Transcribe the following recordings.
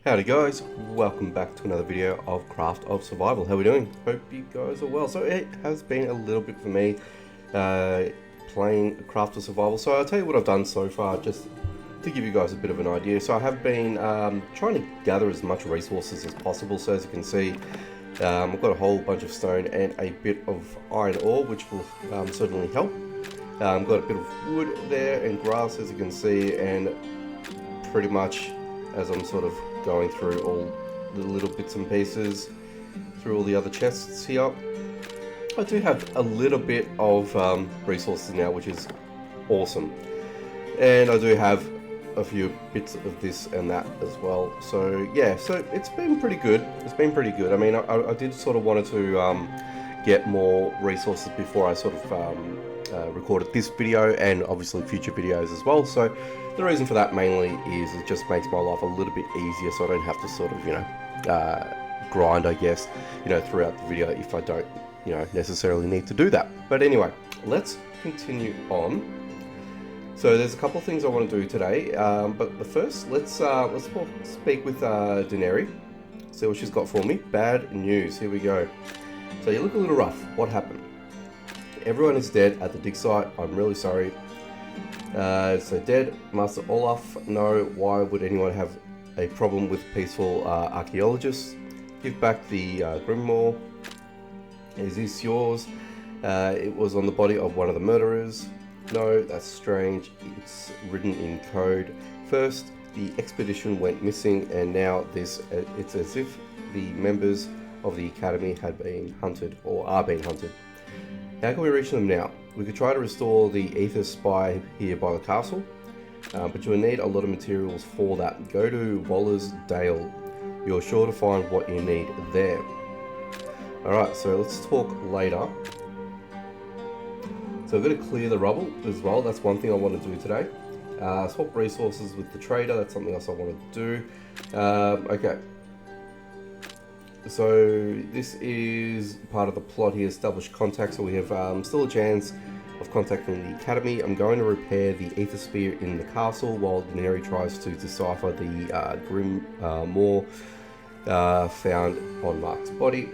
Howdy guys, welcome back to another video of Craft of Survival. How are we doing? Hope you guys are well. So it has been a little bit for me playing Craft of Survival. So I'll tell you what I've done so far just to give you guys a bit of an idea. So I have been trying to gather as much resources as possible. So as you can see, I've got a whole bunch of stone and a bit of iron ore, which will certainly help. I've got a bit of wood there and grass, as you can see, and pretty much as I'm sort of going through all the little bits and pieces through all the other chests here, I do have a little bit of resources now, which is awesome, and I do have a few bits of this and that as well. So yeah, so it's been pretty good. I mean, I did sort of wanted to get more resources before I sort of recorded this video, and obviously future videos as well. So the reason for that mainly is it just makes my life a little bit easier, so I don't have to sort of, grind, I guess, throughout the video if I don't, necessarily need to do that. But anyway, let's continue on. So there's a couple of things I want to do today, but first let's speak with Daenerys, see what she's got for me. Bad news, here we go. So you look a little rough. What happened? Everyone is dead at the dig site. I'm really sorry. So dead, Master Olaf. No, why would anyone have a problem with peaceful archaeologists? Give back the Grimoire. Is this yours? It was on the body of one of the murderers. No, that's strange. It's written in code. First, the expedition went missing, and now it's as if the members of the academy had been hunted or are being hunted. How can we reach them now? We could try to restore the ether spy here by the castle, but you'll need a lot of materials for that. Go to Waller's Dale. You're sure to find what you need there. Alright, so let's talk later. So I've got to clear the rubble as well. That's one thing I want to do today. Swap resources with the trader. That's something else I want to do. Okay. So this is part of the plot here, establish contact, so we have still a chance of contacting the academy. I'm going to repair the ether spear in the castle while Daenerys tries to decipher the Grimoire found on Mark's body,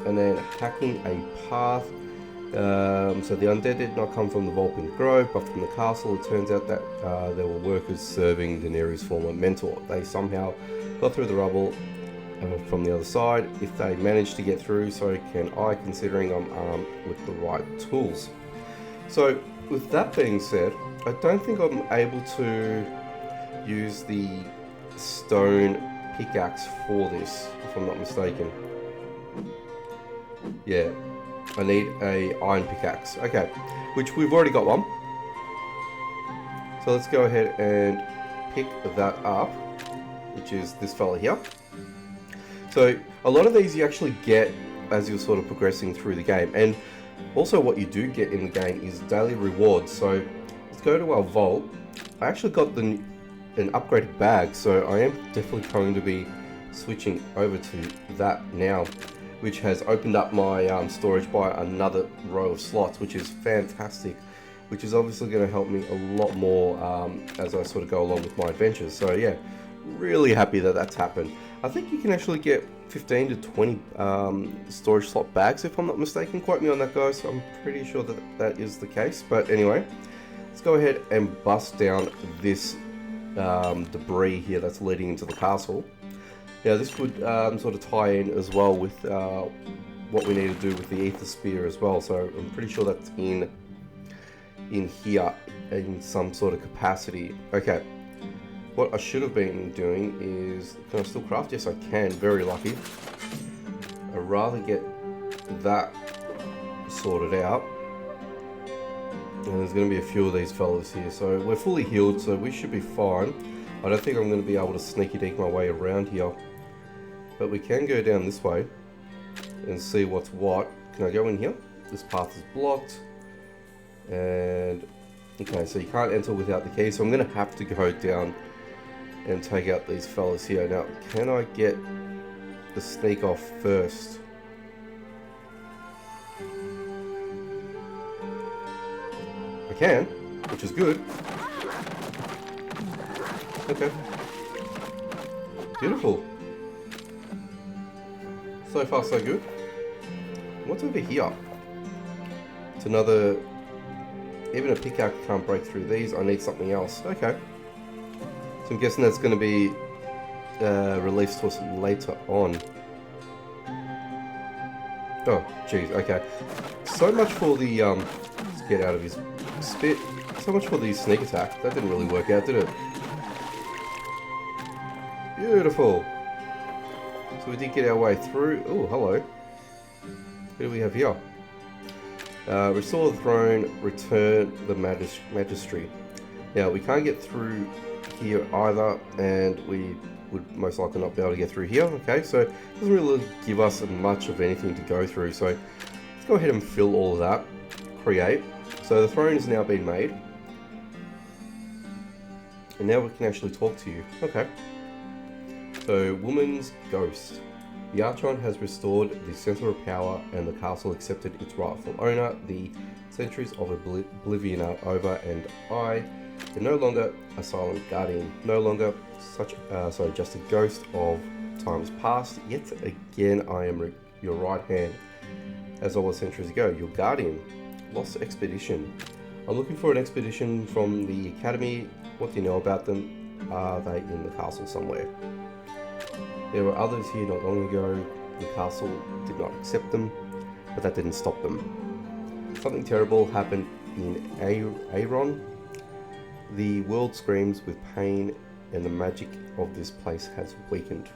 and then hacking a path. So the undead did not come from the Vulcan Grove but from the castle. It turns out that there were workers serving Daenerys' former mentor. They somehow got through the rubble from the other side. If they manage to get through, so can I, considering I'm armed with the right tools. So with that being said, I don't think I'm able to use the stone pickaxe for this, if I'm not mistaken. Yeah, I need a iron pickaxe. Okay, which we've already got one. So let's go ahead and pick that up, which is this fella here. So a lot of these you actually get as you're sort of progressing through the game, and also what you do get in the game is daily rewards. So let's go to our vault. I actually got an upgraded bag, so I am definitely going to be switching over to that now, which has opened up my storage by another row of slots, which is fantastic, which is obviously going to help me a lot more as I sort of go along with my adventures. So yeah, really happy that that's happened. I think you can actually get 15 to 20 storage slot bags, if I'm not mistaken. Quote me on that, guys. I'm pretty sure that that is the case. But anyway, let's go ahead and bust down this debris here that's leading into the castle. Yeah, this would sort of tie in as well with what we need to do with the ether spear as well. So I'm pretty sure that's in here in some sort of capacity. Okay. What I should have been doing is, can I still craft? Yes, I can. Very lucky. I'd rather get that sorted out. And there's going to be a few of these fellas here. So we're fully healed, so we should be fine. I don't think I'm going to be able to sneaky deke my way around here. But we can go down this way and see what's what. Can I go in here? This path is blocked. And okay, so you can't enter without the key. So I'm going to have to go down and take out these fellas here. Now, can I get the sneak off first? I can, which is good. Okay. Beautiful. So far so good. What's over here? It's another... Even a pickaxe can't break through these. I need something else. Okay. So I'm guessing that's going to be released to us later on. Oh, jeez. Okay. So much for the... let's get out of his spit. So much for the sneak attack. That didn't really work out, did it? Beautiful. So we did get our way through. Oh, hello. What do we have here? Restore the throne, return the magistry. Now, we can't get through here either, and we would most likely not be able to get through here. Okay, so it doesn't really give us much of anything to go through. So let's go ahead and fill all of that. Create. So the throne has now been made. And now we can actually talk to you. Okay. So, woman's ghost. The Archon has restored the center of power and the castle accepted its rightful owner. The centuries of oblivion are over and I am no longer a silent guardian, no longer just a ghost of times past. Yet again, I am your right hand, as I was centuries ago, your guardian. Lost expedition. I'm looking for an expedition from the academy. What do you know about them? Are they in the castle somewhere? There were others here not long ago. The castle did not accept them, but that didn't stop them. Something terrible happened in Aeron. The world screams with pain and the magic of this place has weakened.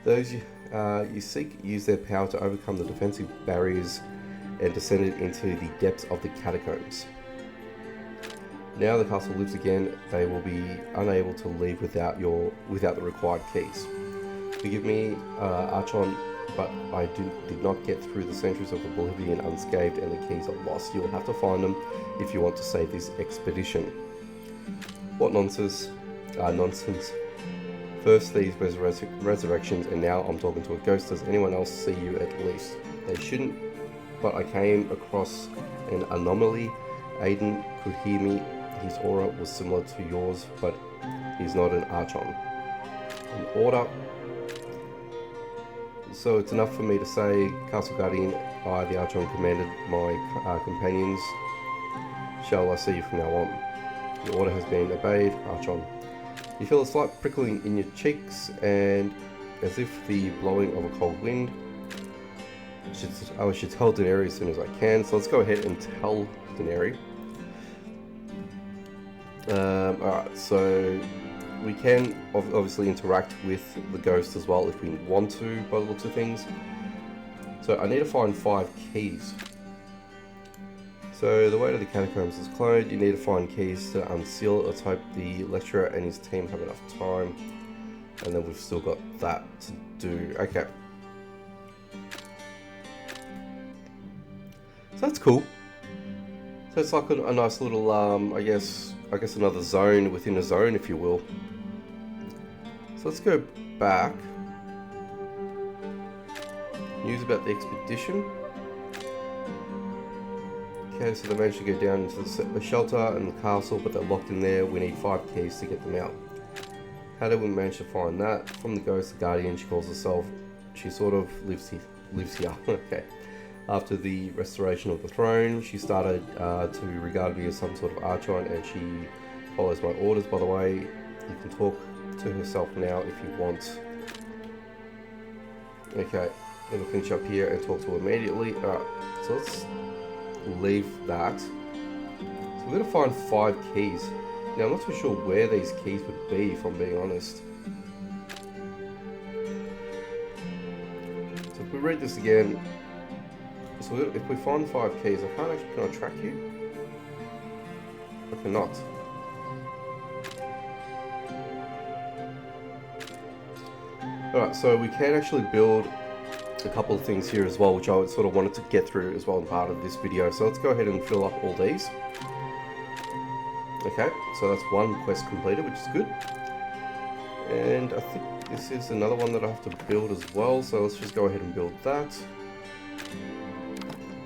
Those you seek use their power to overcome the defensive barriers and descended into the depths of the catacombs. Now the castle lives again. They will be unable to leave without the required keys. Forgive me, Archon, but I did not get through the centuries of oblivion unscathed and the keys are lost. You will have to find them if you want to save this expedition. What nonsense. First these resurrections and now I'm talking to a ghost. Does anyone else see you at least? They shouldn't, but I came across an anomaly. Aiden could hear me. His aura was similar to yours, but he's not an Archon. An order. So it's enough for me to say, Castle Guardian, I, the Archon, commanded my companions. Shall I see you from now on? The order has been obeyed, Archon. You feel a slight prickling in your cheeks, and as if the blowing of a cold wind. I should tell Daenerys as soon as I can, so let's go ahead and tell Daenerys. Alright, so we can obviously interact with the ghost as well if we want to, by the looks of things. So I need to find 5 keys. So the way to the catacombs is closed. You need to find keys to unseal it. Let's hope the lecturer and his team have enough time. And then we've still got that to do. Okay. So that's cool. So it's like a nice little, I guess another zone within a zone, if you will. So let's go back. News about the expedition. Okay, so they managed to go down into the shelter and the castle, but they're locked in there. We need 5 keys to get them out. How did we manage to find that? From the ghost, the guardian, she calls herself. She sort of lives here. Okay. After the restoration of the throne, she started to regard me as some sort of Archon, and she follows my orders. By the way, you can talk to herself now if you want. Okay, then we'll finish up here and talk to her immediately. Alright, so let's leave that. So we're going to find 5 keys. Now, I'm not too sure where these keys would be, if I'm being honest. So if we read this again, so if we find 5 keys, can I track you? I cannot. Alright, so we can actually build a couple of things here as well, which I sort of wanted to get through as well in part of this video. So let's go ahead and fill up all these. Okay, so that's 1 quest completed, which is good. And I think this is another one that I have to build as well, so let's just go ahead and build that.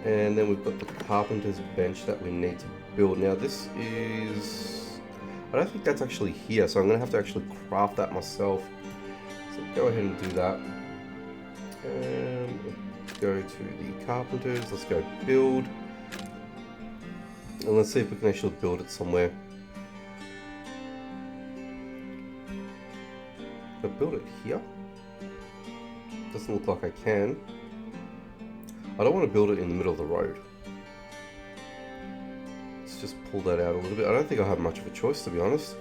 And then we've got the Carpenters Bench that we need to build. Now this is... I don't think that's actually here, so I'm going to have to actually craft that myself. go ahead and do that. And let's go to the Carpenters, let's go build. And let's see if we can actually build it somewhere. If I build it here, doesn't look like I can. I don't want to build it in the middle of the road. Let's just pull that out a little bit. I don't think I have much of a choice, to be honest.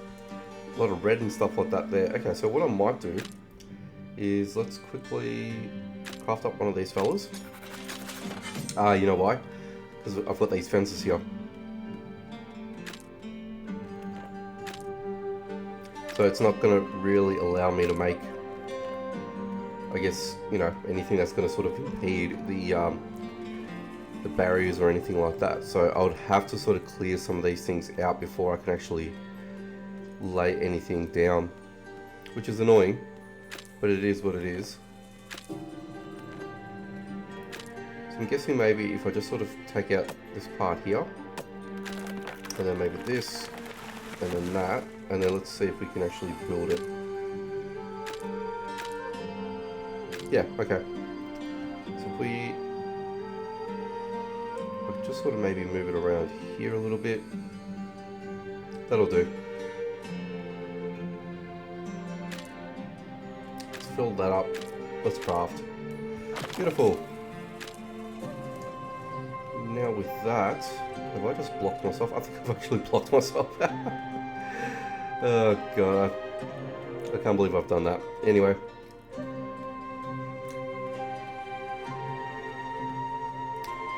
A lot of red and stuff like that there. Okay, so what I might do is let's quickly craft up one of these fellas. You know why? Because I've got these fences here. So it's not going to really allow me to make, I guess, you know, anything that's going to sort of impede the barriers or anything like that. So I would have to sort of clear some of these things out before I can actually lay anything down, which is annoying, but it is what it is. So I'm guessing maybe if I just sort of take out this part here, and then maybe this, and then that, and then let's see if we can actually build it. Yeah, okay. So if we just sort of maybe move it around here a little bit, that'll do. Let's fill that up. Let's craft. Beautiful. Now with that, have I just blocked myself? I think I've actually blocked myself. Oh god, I can't believe I've done that. Anyway.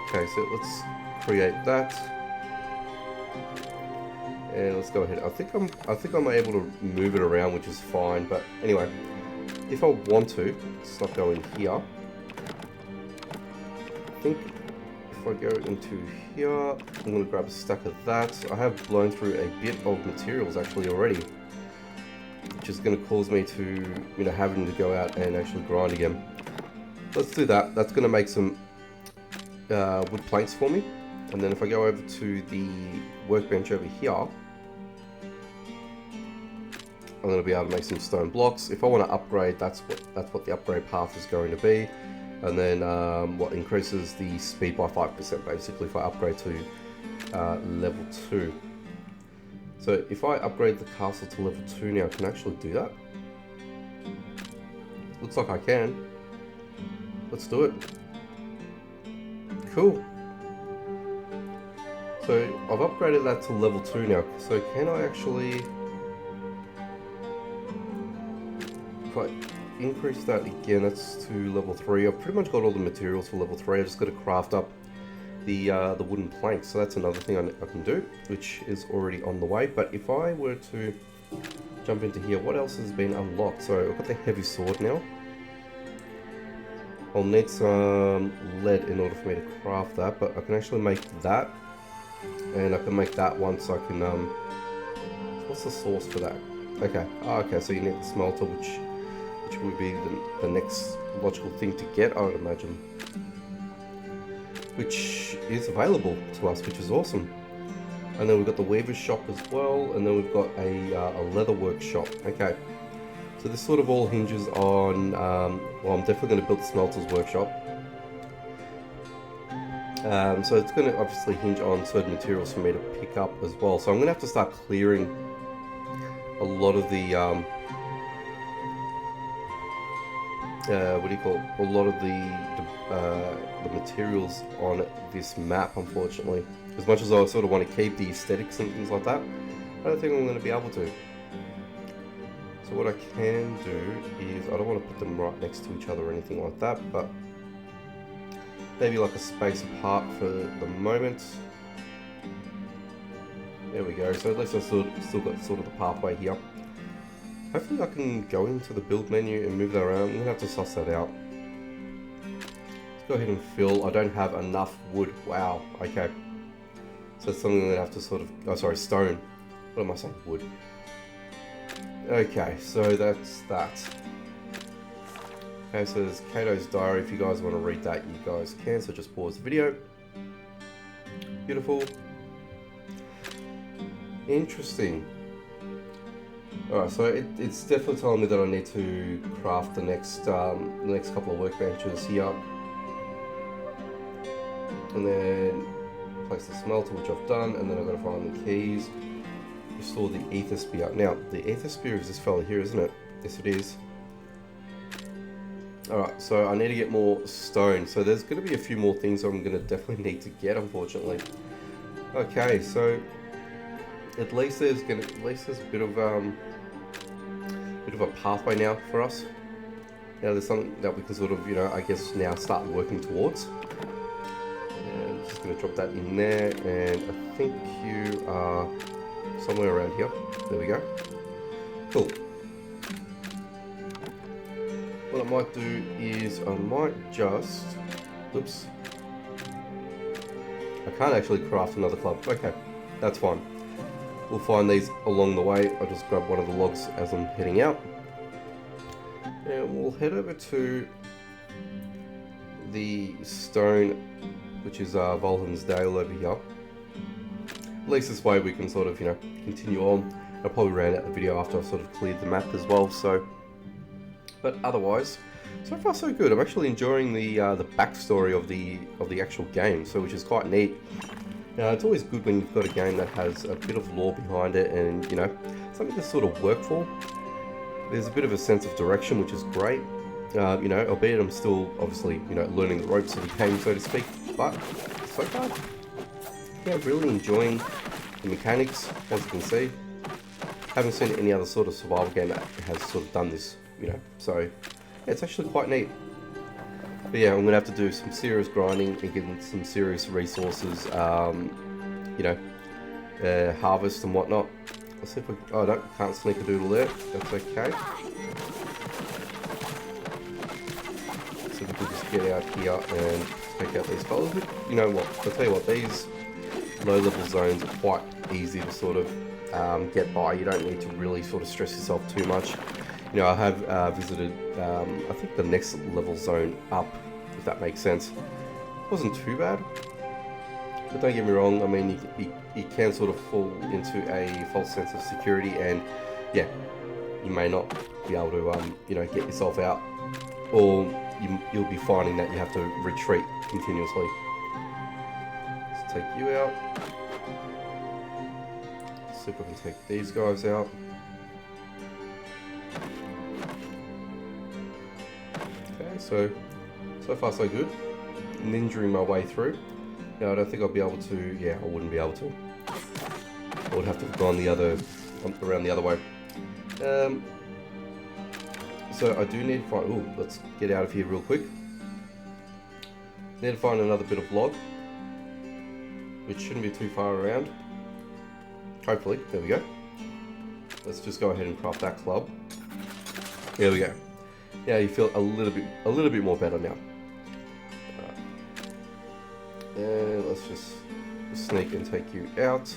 Okay, so let's create that. And let's go ahead. I think I'm able to move it around, which is fine, but anyway. If I want to, let's not go in here. I think if I go into here, I'm going to grab a stack of that. I have blown through a bit of materials actually already, which is going to cause me to, you know, having to go out and actually grind again. Let's do that. That's going to make some wood planks for me. And then if I go over to the workbench over here, I'm going to be able to make some stone blocks. If I want to upgrade, that's what the upgrade path is going to be. And then what increases the speed by 5% basically if I upgrade to level 2. So if I upgrade the castle to level 2 now, can I actually do that? Looks like I can. Let's do it. Cool. So I've upgraded that to level 2 now. So can I actually, if I increase that again, that's to level 3. I've pretty much got all the materials for level 3. I just got to craft up the wooden planks. So that's another thing I can do, which is already on the way. But if I were to jump into here, what else has been unlocked? So I've got the heavy sword now. I'll need some lead in order for me to craft that, but I can actually make that, and I can make that once I can, what's the source for that? Okay, okay, so you need the smelter, which would be the next logical thing to get, I would imagine. Which is available to us, which is awesome. And then we've got the weaver's shop as well, and then we've got a leather workshop. Okay. So this sort of all hinges on, well, I'm definitely going to build the smelter's workshop. So it's going to obviously hinge on certain materials for me to pick up as well. So I'm going to have to start clearing a lot of the, what do you call it? A lot of the materials on this map, unfortunately. As much as I sort of want to keep the aesthetics and things like that, I don't think I'm going to be able to. So what I can do is, I don't want to put them right next to each other or anything like that, but maybe like a space apart for the moment. There we go, so at least I've still got sort of the pathway here. Hopefully I can go into the build menu and move that around. I'm going to have to suss that out. Let's go ahead and fill. I don't have enough wood. Wow, okay. So it's something that I have to sort of, oh sorry, stone. What am I saying? Wood. Okay, so that's that. Okay, so there's Cato's diary. If you guys want to read that, you guys can, so just pause the video. Beautiful. Interesting. Alright, so it's definitely telling me that I need to craft the next couple of workbenches here. And then place the smelter, which I've done, and then I've got to find the keys. Restore the ether spear. Now, the ether spear is this fella here, isn't it? Yes, it is. Alright, so I need to get more stone. So there's going to be a few more things I'm going to definitely need to get, unfortunately. Okay, so at least there's a bit of a pathway now for us. Now there's something that we can sort of, I guess now start working towards. And I'm just going to drop that in there, and I think you are somewhere around here. There we go. Cool. What I might do is I might just, oops, I can't actually craft another club. Okay, that's fine. We'll find these along the way. I'll just grab one of the logs as I'm heading out. And we'll head over to the stone, which is Volhan's Dale over here. At least this way we can sort of, continue on. I'll probably round out the video after I've sort of cleared the map as well, so. But otherwise, so far so good. I'm actually enjoying the backstory of the actual game, so which is quite neat. It's always good when you've got a game that has a bit of lore behind it, and something to sort of work for. There's a bit of a sense of direction, which is great. Albeit I'm still obviously learning the ropes of the game, so to speak. But so far, yeah, really enjoying the mechanics, as you can see. Haven't seen any other sort of survival game that has sort of done this. So yeah, it's actually quite neat. But yeah, I'm gonna have to do some serious grinding and get some serious resources, harvest and whatnot. Let's see if we, oh no, can't sneak a doodle there, that's okay. So we can just get out here and take out these fellas. You know what, I'll tell you what, these low level zones are quite easy to sort of get by. You don't need to really sort of stress yourself too much. I have visited, I think the next level zone up, if that makes sense. Wasn't too bad, but don't get me wrong, I mean, you can sort of fall into a false sense of security, and yeah, you may not be able to, get yourself out, or you'll be finding that you have to retreat continuously. Let's take you out. Let's see if we can take these guys out. So far so good. Ninjaing my way through. Now I don't think I'll be able to, yeah, I wouldn't be able to. I would have to have gone around the other way. So I do need to find, ooh, let's get out of here real quick. Need to find another bit of log, which shouldn't be too far around. Hopefully, there we go. Let's just go ahead and craft that club. There we go. Yeah, you feel a little bit more better now. And let's just sneak and take you out.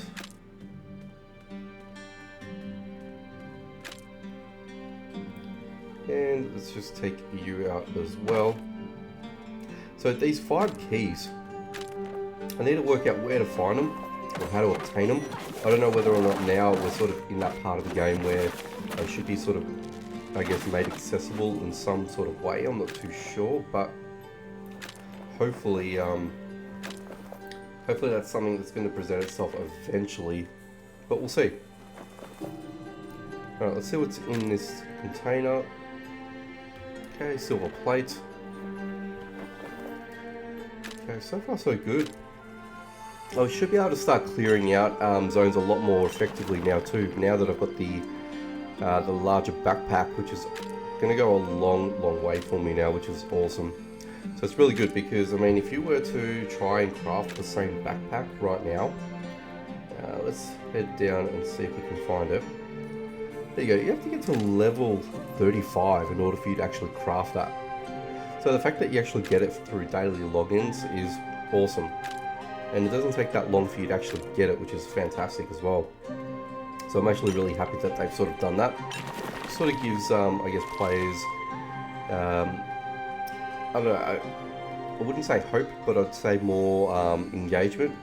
And let's just take you out as well. So these 5 keys, I need to work out where to find them or how to obtain them. I don't know whether or not now we're sort of in that part of the game where they should be sort of, I guess, made accessible in some sort of way. I'm not too sure, but hopefully that's something that's going to present itself eventually, but we'll see. Alright, let's see what's in this container. Okay, silver plate. Okay, so far so good. I should be able to start clearing out zones a lot more effectively now too, now that I've got the larger backpack, which is going to go a long way for me now, which is awesome. So it's really good because, I mean, if you were to try and craft the same backpack right now, let's head down and see if we can find it. There you go, you have to get to level 35 in order for you to actually craft that. So the fact that you actually get it through daily logins is awesome. And it doesn't take that long for you to actually get it, which is fantastic as well. So I'm actually really happy that they've sort of done that. It sort of gives, I guess, players, I don't know, I wouldn't say hope, but I'd say more engagement.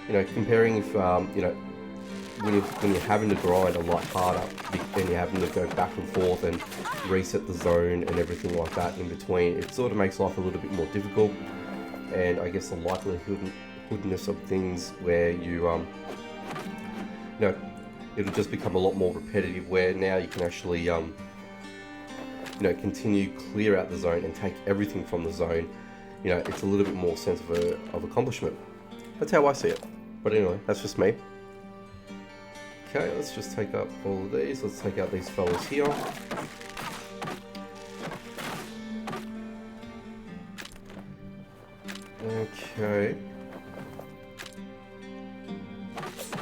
Comparing if, when you're having to grind a lot harder and you're having to go back and forth and reset the zone and everything like that in between, it sort of makes life a little bit more difficult. And I guess the likelihoodness of things where you it'll just become a lot more repetitive, where now you can actually continue clear out the zone and take everything from the zone. It's a little bit more sense of accomplishment. That's how I see it. But anyway, that's just me. Okay, let's just take up all of these. Let's take out these fellas here. Okay.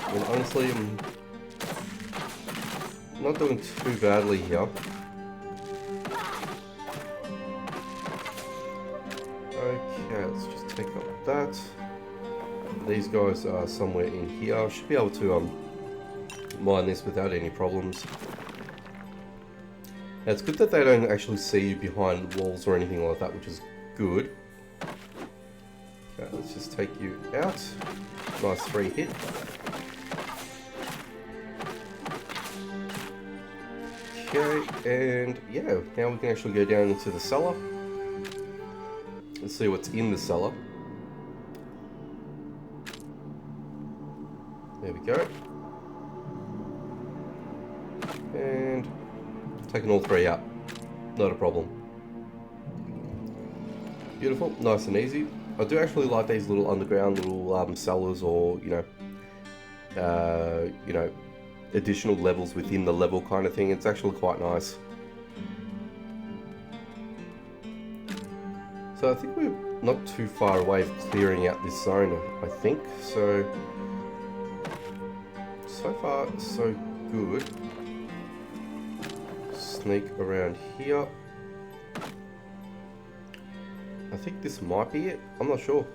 And honestly, I'm not doing too badly here. Okay, let's just take up that. These guys are somewhere in here. I should be able to mine this without any problems. Now, it's good that they don't actually see you behind walls or anything like that, which is good. Okay, let's just take you out. Nice 3 hit. Okay, and yeah, now we can actually go down into the cellar. Let's see what's in the cellar. There we go. And taking all 3 out. Not a problem. Beautiful, nice and easy. I do actually like these little underground little cellars, or additional levels within the level kind of thing. It's actually quite nice. So I think we're not too far away from clearing out this zone, I think. So far so good. Sneak around here. I think this might be it. I'm not sure.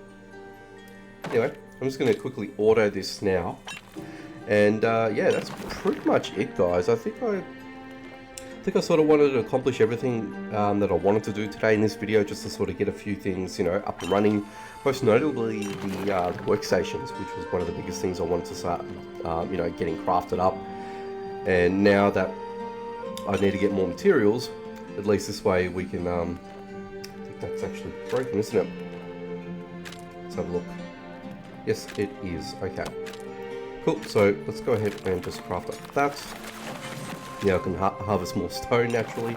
Anyway, I'm just going to quickly auto this now. And yeah, that's pretty much it, guys. I think I sort of wanted to accomplish everything that I wanted to do today in this video, just to sort of get a few things, up and running. Most notably the workstations, which was one of the biggest things I wanted to start, getting crafted up. And now that I need to get more materials, at least this way we can, I think that's actually broken, isn't it? Let's have a look. Yes, it is. Okay. Cool, so let's go ahead and just craft up that. Now I can harvest more stone naturally.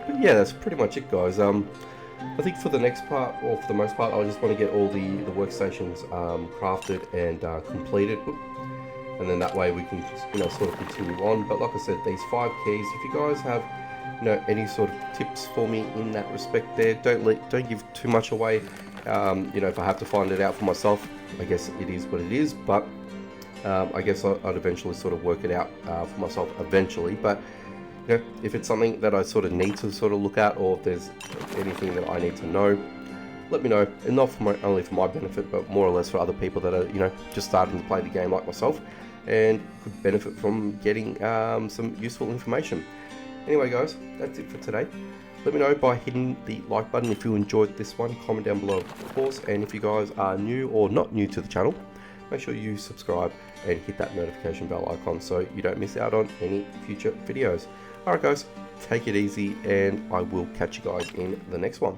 But yeah, that's pretty much it, guys. I think for the next part, or for the most part, I just want to get all the workstations crafted and completed. And then that way we can sort of continue on. But like I said, these 5 keys, if you guys have any sort of tips for me in that respect there, don't give too much away. If I have to find it out for myself, I guess it is what it is. But I guess I'd eventually sort of work it out for myself eventually. But if it's something that I sort of need to sort of look at, or if there's anything that I need to know, let me know. And not for only for my benefit, but more or less for other people that are just starting to play the game like myself and could benefit from getting some useful information. Anyway, guys, that's it for today. Let me know by hitting the like button if you enjoyed this one. Comment down below, of course. And if you guys are new or not new to the channel, make sure you subscribe and hit that notification bell icon so you don't miss out on any future videos. Alright guys, take it easy, and I will catch you guys in the next one.